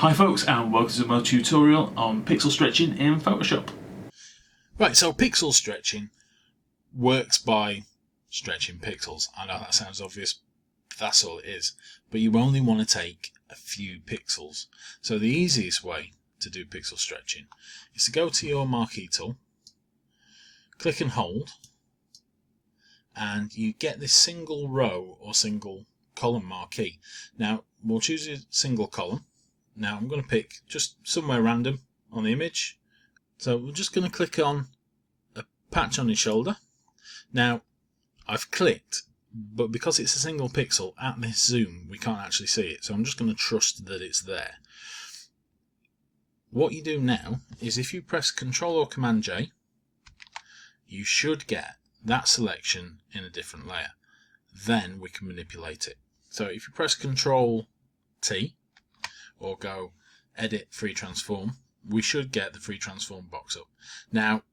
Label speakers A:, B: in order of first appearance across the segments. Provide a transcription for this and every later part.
A: Hi folks, and welcome to my tutorial on pixel stretching in Photoshop.
B: Right, so pixel stretching works by stretching pixels. I know that sounds obvious, but that's all it is. But you only want to take a few pixels. So the easiest way to do pixel stretching is to go to your marquee tool, click and hold, and you get this single row or single column marquee. Now we'll choose a single column. Now I'm going to pick just somewhere random on the image. So we're just going to click on a patch on his shoulder. Now I've clicked, but because it's a single pixel at this zoom we can't actually see it, so I'm just going to trust that it's there. What you do now is if you press Ctrl or Command J, you should get that selection in a different layer. Then we can manipulate it. So if you press Ctrl T or go Edit Free Transform, we should get the Free Transform box up. Now,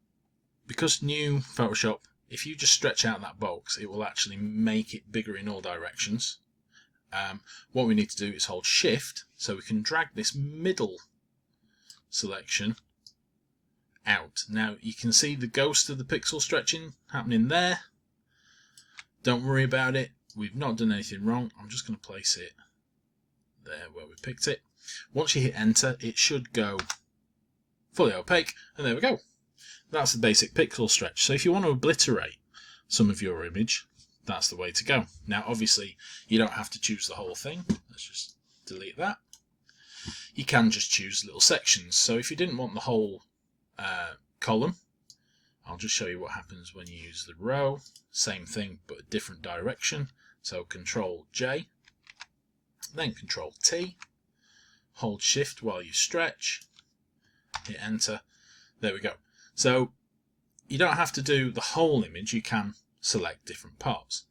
B: because new Photoshop, if you just stretch out that box, it will actually make it bigger in all directions. What we need to do is hold Shift so we can drag this middle selection out. Now you can see the ghost of the pixel stretching happening there. Don't worry about it, we've not done anything wrong. I'm just going to place it there where we picked it. Once you hit enter, it should go fully opaque, and there we go. That's the basic pixel stretch. So if you want to obliterate some of your image, that's the way to go. Now obviously you don't have to choose the whole thing. Let's just delete that. You can just choose little sections. So if you didn't want the whole column, I'll just show you what happens when you use the row. Same thing but a different direction. So Ctrl J, then Ctrl T, hold Shift while you stretch, hit enter, there we go. So you don't have to do the whole image, you can select different parts.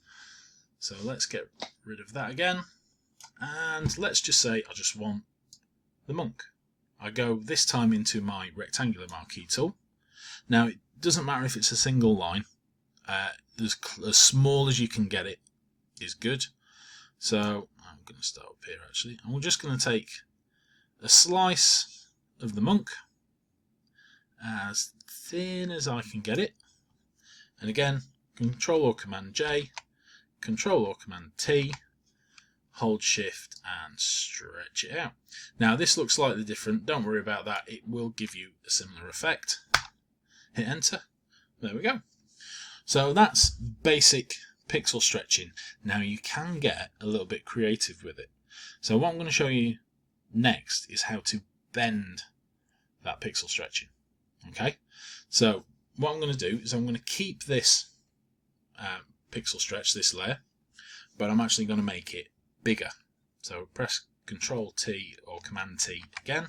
B: So let's get rid of that again, and let's just say I just want the monk. I go this time into my rectangular marquee tool. Now it doesn't matter if it's a single line, as small as you can get it is good. So I'm going to start up here actually, and we're just going to take a slice of the monk as thin as I can get it, and again Ctrl or Command J, Ctrl or Command T, hold Shift and stretch it out. Now this looks slightly different, don't worry about that, it will give you a similar effect. Hit enter, there we go. So that's basic pixel stretching. Now you can get a little bit creative with it. So what I'm going to show you next is how to bend that pixel stretching. Okay, so what I'm going to do is I'm going to keep this pixel stretch, this layer, but I'm actually going to make it bigger. So press Ctrl T or Command T again.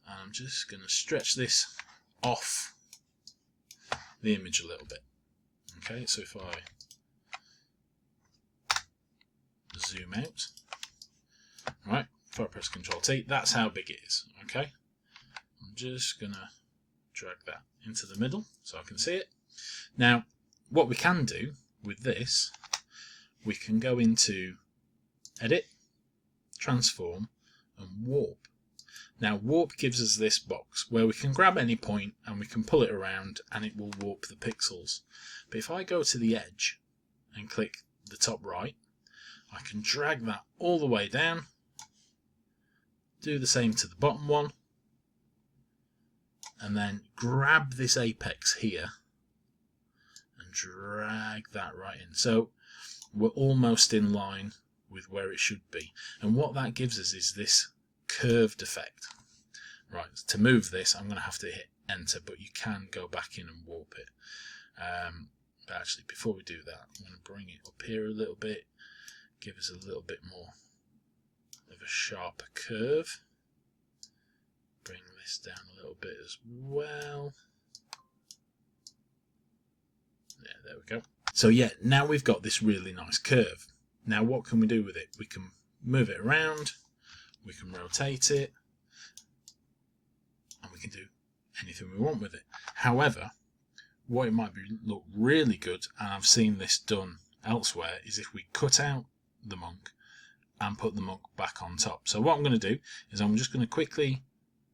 B: I'm just going to stretch this off the image a little bit. Okay, so if I zoom out, right, if I press Ctrl T, that's how big it is. Okay, I'm just going to drag that into the middle so I can see it. Now, what we can do with this, we can go into Edit, Transform, and Warp. Now, Warp gives us this box where we can grab any point and we can pull it around and it will warp the pixels. But if I go to the edge and click the top right, I can drag that all the way down, do the same to the bottom one, and then grab this apex here and drag that right in. So we're almost in line with where it should be. And what that gives us is this curved effect. Right, to move this I'm going to have to hit enter, but you can go back in and warp it. But actually before we do that, I'm going to bring it up here a little bit, give us a little bit more of a sharper curve. Bring this down a little bit as well. Yeah, there we go. So yeah, now we've got this really nice curve. Now what can we do with it? We can move it around, we can rotate it, and we can do anything we want with it. However, what it might look really good, and I've seen this done elsewhere, is if we cut out the monk and put the monk back on top. So what I'm going to do is I'm just going to quickly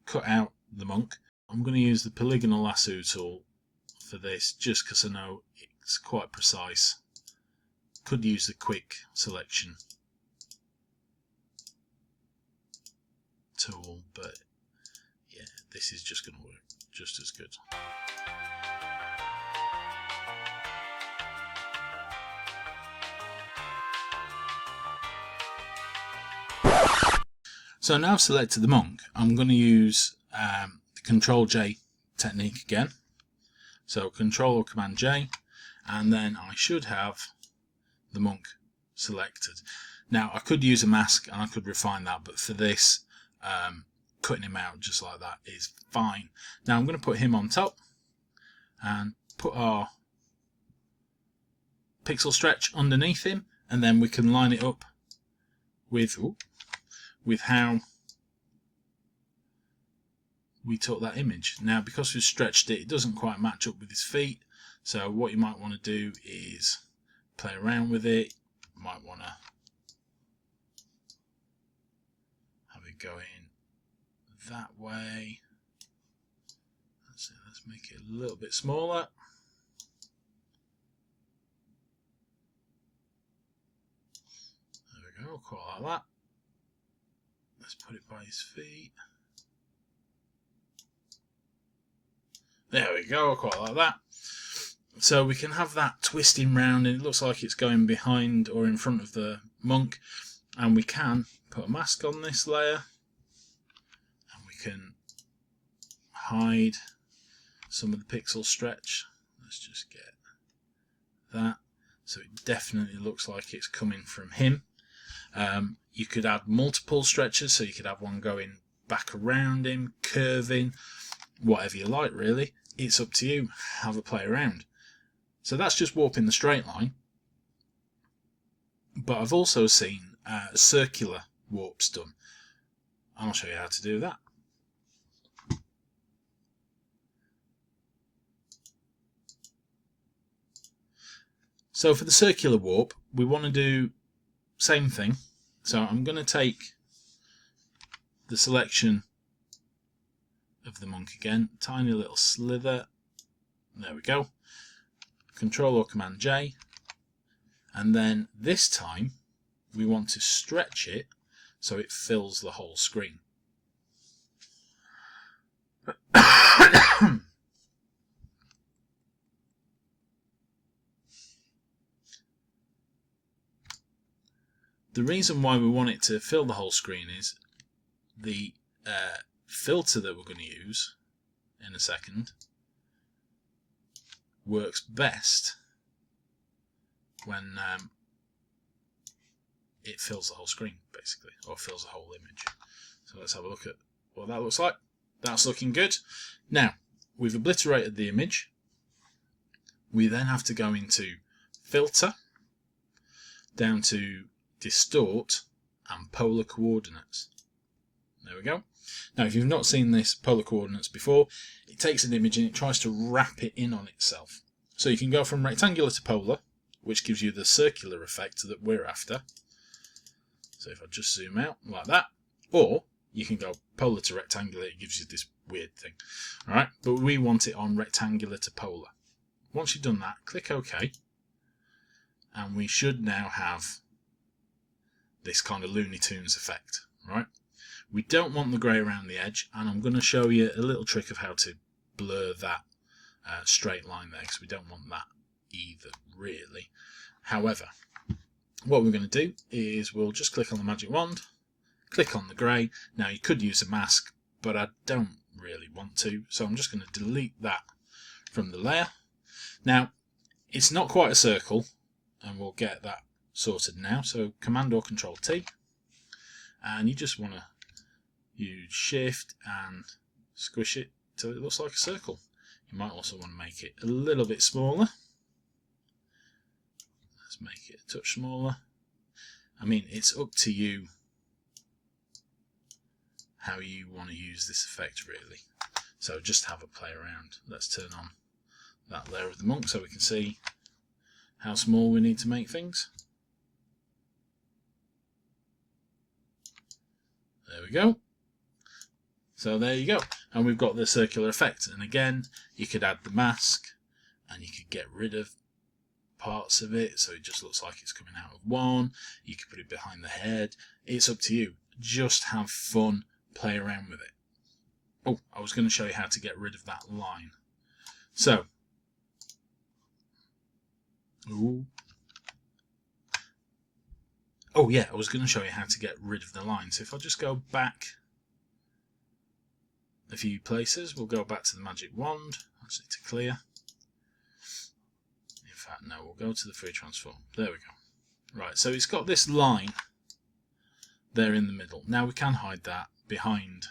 B: cut out the monk. I'm going to use the polygonal lasso tool for this just because I know it's quite precise. Could use the quick selection tool, but yeah, this is just going to work just as good. So now I've selected the monk, I'm going to use the Control J technique again. So Control or Command J, and then I should have the monk selected. Now I could use a mask and I could refine that, but for this, cutting him out just like that is fine. Now I'm going to put him on top and put our pixel stretch underneath him, and then we can line it up with how we took that image. Now because we've stretched it, it doesn't quite match up with his feet, so what you might want to do is play around with it. You might want to have it going that way. Let's make it a little bit smaller. There we go, quite like that. Let's put it by his feet. There we go, quite like that. So we can have that twisting round, and it looks like it's going behind or in front of the monk. And we can put a mask on this layer, and we can hide some of the pixel stretch. Let's just get that. So it definitely looks like it's coming from him. You could add multiple stretches, so you could have one going back around him, curving, whatever you like really. It's up to you. Have a play around. So that's just warping the straight line. But I've also seen circular warps done. I'll show you how to do that. So for the circular warp, we want to do same thing. So I'm going to take the selection of the monk again, tiny little slither. There we go. Control or Command J, and then this time we want to stretch it so it fills the whole screen. The reason why we want it to fill the whole screen is the filter that we're going to use in a second works best when it fills the whole screen, basically, or fills the whole image. So let's have a look at what that looks like. That's looking good. Now, we've obliterated the image. We then have to go into Filter, down to Distort and Polar Coordinates. There we go. Now, if you've not seen this polar coordinates before, it takes an image and it tries to wrap it in on itself. So you can go from rectangular to polar, which gives you the circular effect that we're after. So if I just zoom out like that, or you can go polar to rectangular, it gives you this weird thing. All right, but we want it on rectangular to polar. Once you've done that, click OK, and we should now have this kind of Looney Tunes effect, right? We don't want the grey around the edge, and I'm going to show you a little trick of how to blur that straight line there, because we don't want that either, really. However, what we're going to do is we'll just click on the magic wand, click on the grey. Now, you could use a mask, but I don't really want to, so I'm just going to delete that from the layer. Now, it's not quite a circle, and we'll get that sorted now. So Command or Control T, and you just want to use Shift and squish it till it looks like a circle. You might also want to make it a little bit smaller. Let's make it a touch smaller. I mean, it's up to you how you want to use this effect, really. So just have a play around. Let's turn on that layer of the monk so we can see how small we need to make things. There we go. So there you go. And we've got the circular effect. And again, you could add the mask and you could get rid of parts of it so it just looks like it's coming out of one. You could put it behind the head. It's up to you. Just have fun, play around with it. Oh, I was going to show you how to get rid of that line. So, oh yeah, I was going to show you how to get rid of the line. So if I just go back a few places, we'll go back to the magic wand, actually to clear. In fact, no, we'll go to the free transform. There we go. Right, so it's got this line there in the middle. Now we can hide that behind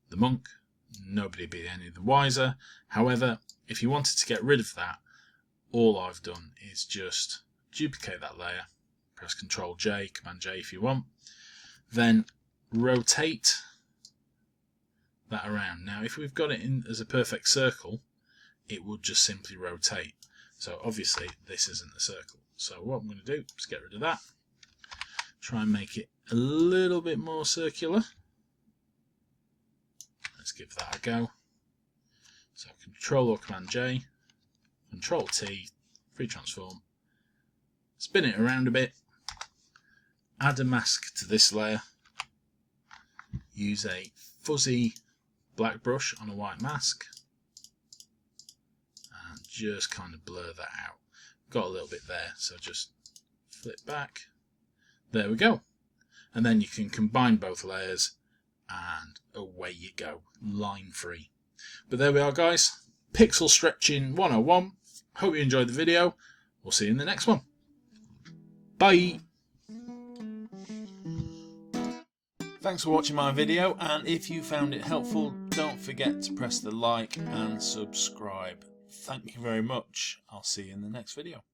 B: the monk. Nobody be any the wiser. However, if you wanted to get rid of that, all I've done is just duplicate that layer, press Ctrl J, Command J if you want, then rotate that around. Now if we've got it in as a perfect circle, it would just simply rotate. So obviously this isn't a circle. So what I'm going to do is get rid of that, try and make it a little bit more circular. Let's give that a go. So Control or Command J, Control T, free transform, spin it around a bit, add a mask to this layer, use a fuzzy black brush on a white mask, and just kind of blur that out. Got a little bit there, so just flip back. There we go. And then you can combine both layers and away you go, line free. But there we are, guys. Pixel Stretching 101. Hope you enjoyed the video. We'll see you in the next one. Bye.
A: Thanks for watching my video, and if you found it helpful, don't forget to press the like and subscribe. Thank you very much. I'll see you in the next video.